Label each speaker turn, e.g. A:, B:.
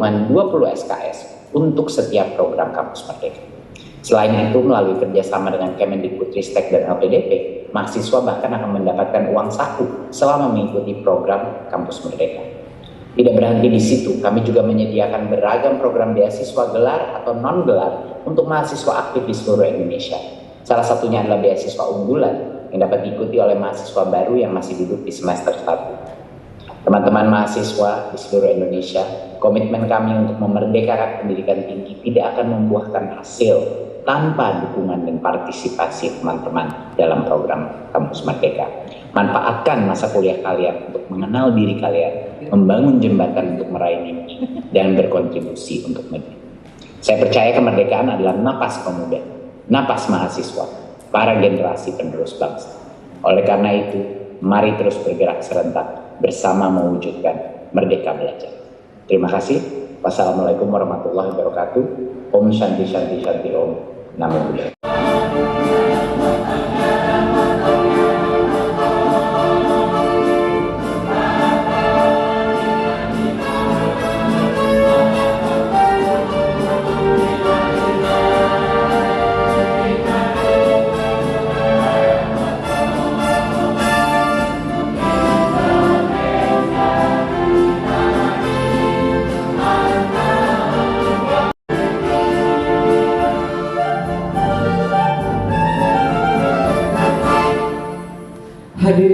A: dukungan 20 SKS untuk setiap program Kampus Merdeka. Selain itu, melalui kerjasama dengan Kemendikbudristek dan LPDP, mahasiswa bahkan akan mendapatkan uang saku selama mengikuti program Kampus Merdeka. Tidak berhenti di situ, kami juga menyediakan beragam program beasiswa gelar atau non-gelar untuk mahasiswa aktif di seluruh Indonesia. Salah satunya adalah beasiswa unggulan yang dapat diikuti oleh mahasiswa baru yang masih duduk di semester 1. Teman-teman mahasiswa di seluruh Indonesia, komitmen kami untuk memerdekakan pendidikan tinggi tidak akan membuahkan hasil tanpa dukungan dan partisipasi teman-teman dalam program Kampus Merdeka. Manfaatkan masa kuliah kalian untuk mengenal diri kalian, membangun jembatan untuk meraih mimpi, dan berkontribusi untuk negeri. Saya percaya kemerdekaan adalah napas pemuda, napas mahasiswa, para generasi penerus bangsa. Oleh karena itu, mari terus bergerak serentak bersama mewujudkan Merdeka Belajar. Terima kasih. Wassalamualaikum warahmatullahi wabarakatuh. Om Shanti Shanti Shanti Om. Namo Buddhaya.
B: Hadirin